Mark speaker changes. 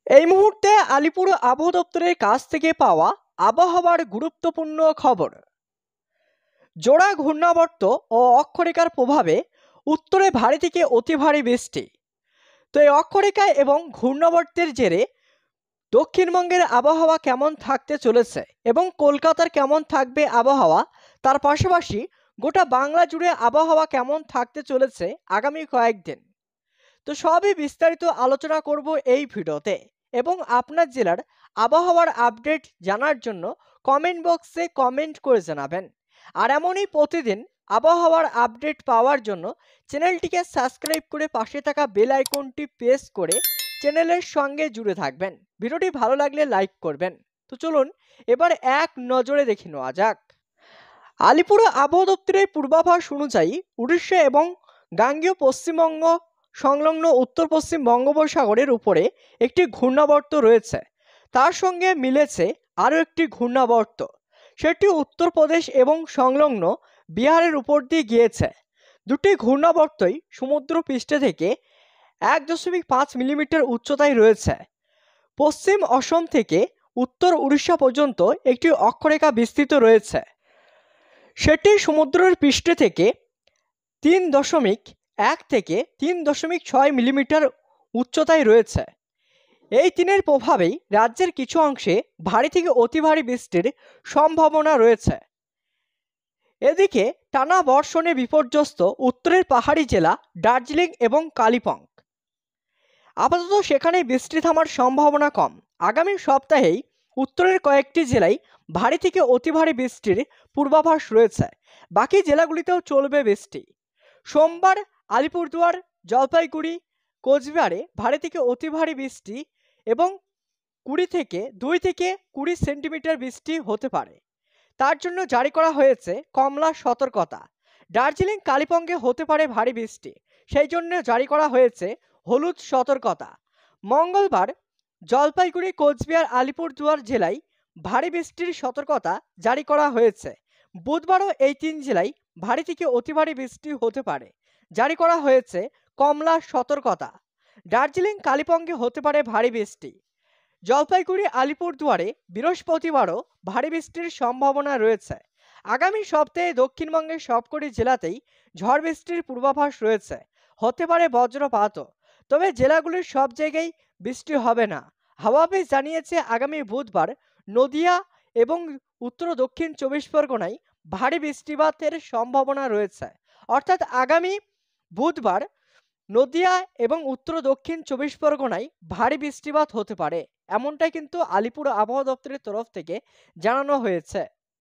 Speaker 1: এই মুহূর্তে আলিপুর আবহাওয়া দপ্তরের কাছ থেকে পাওয়া আবহাওয়ার গুরুত্বপূর্ণ খবর। জোড়া ঘূর্ণাবর্ত ও অক্ষরেখার প্রভাবে উত্তরে ভারী থেকে অতি ভারী বৃষ্টি। তো এই অক্ষরেখা এবং ঘূর্ণাবর্তের জেরে দক্ষিণবঙ্গের আবহাওয়া কেমন থাকতে চলেছে এবং কলকাতার কেমন থাকবে আবহাওয়া, তার পাশাপাশি গোটা বাংলা জুড়ে আবহাওয়া কেমন থাকতে চলেছে আগামী কয়েকদিন, তো সবই বিস্তারিত আলোচনা করব এই ভিডিওতে। এবং আপনার জেলার আবহাওয়ার আপডেট জানার জন্য কমেন্ট বক্সে কমেন্ট করে জানাবেন। আর এমনই প্রতিদিন আবহাওয়ার আপডেট পাওয়ার জন্য চ্যানেলটিকে সাবস্ক্রাইব করে পাশে থাকা বেল আইকনটি প্রেস করে চ্যানেলের সঙ্গে জুড়ে থাকবেন। ভিডিওটি ভালো লাগলে লাইক করবেন। তো চলুন এবার এক নজরে দেখে নেওয়া যাক। আলিপুর আবহাওয়া দপ্তরের পূর্বাভাস অনুযায়ী উড়িষ্যা এবং গাঙ্গেয় পশ্চিমবঙ্গ সংলগ্ন উত্তর পশ্চিম বঙ্গোপসাগরের উপরে একটি ঘূর্ণাবর্ত রয়েছে। তার সঙ্গে মিলেছে আরও একটি ঘূর্ণাবর্ত, সেটি উত্তরপ্রদেশ এবং সংলগ্ন বিহারের উপর দিয়ে গিয়েছে। দুটি ঘূর্ণাবর্তই সমুদ্র পৃষ্ঠ থেকে 1.5 মিলিমিটার উচ্চতায় রয়েছে। পশ্চিম অসম থেকে উত্তর উড়িষ্যা পর্যন্ত একটি অক্ষরেখা বিস্তৃত রয়েছে, সেটি সমুদ্রের পৃষ্ঠ থেকে 3.1 থেকে 3.6 মিলিমিটার উচ্চতায় রয়েছে। এই তিনের প্রভাবেই রাজ্যের কিছু অংশে ভারী থেকে অতি ভারী বৃষ্টির সম্ভাবনা রয়েছে। এদিকে টানা বর্ষণে বিপর্যস্ত উত্তরের পাহাড়ি জেলা দার্জিলিং এবং কালিম্পং। আপাতত সেখানে বৃষ্টি থামার সম্ভাবনা কম। আগামী সপ্তাহেই উত্তরের কয়েকটি জেলায় ভারী থেকে অতি ভারী বৃষ্টির পূর্বাভাস রয়েছে। বাকি জেলাগুলিতেও চলবে বৃষ্টি। সোমবার আলিপুরদুয়ার, জলপাইগুড়ি, কোচবিহারে ভারী থেকে অতি ভারী বৃষ্টি এবং 2 থেকে 20 সেন্টিমিটার বৃষ্টি হতে পারে। তার জন্য জারি করা হয়েছে কমলা সতর্কতা। দার্জিলিং, কালিম্পংয়ে হতে পারে ভারী বৃষ্টি, সেই জন্য জারি করা হয়েছে হলুদ সতর্কতা। মঙ্গলবার জলপাইগুড়ি, কোচবিহার, আলিপুরদুয়ার জেলায় ভারী বৃষ্টির সতর্কতা জারি করা হয়েছে। বুধবারও এই 3 জেলায় ভারী থেকে অতি ভারী বৃষ্টি হতে পারে, জারি করা হয়েছে কমলা সতর্কতা। দার্জিলিং, কালিম্পংয়ে হতে পারে ভারী বৃষ্টি। জলপাইগুড়ি, আলিপুরদুয়ারে বৃহস্পতিবারও ভারী বৃষ্টির সম্ভাবনা রয়েছে। আগামী সপ্তাহে দক্ষিণবঙ্গের সবকটি জেলাতেই ঝড় বৃষ্টির পূর্বাভাস রয়েছে, হতে পারে বজ্রপাতও। তবে জেলাগুলির সব জায়গায় বৃষ্টি হবে না। হাওয়া অফিস জানিয়েছে আগামী বুধবার নদিয়া এবং উত্তর ও দক্ষিণ 24 পরগনায় ভারী বৃষ্টিপাতের সম্ভাবনা রয়েছে। অর্থাৎ আগামী বুধবার নদিয়া এবং উত্তর ও দক্ষিণ 24 পরগনায় ভারী বৃষ্টিপাত হতে পারে, এমনটাই কিন্তু আলিপুর আবহাওয়া দপ্তরের তরফ থেকে জানানো হয়েছে।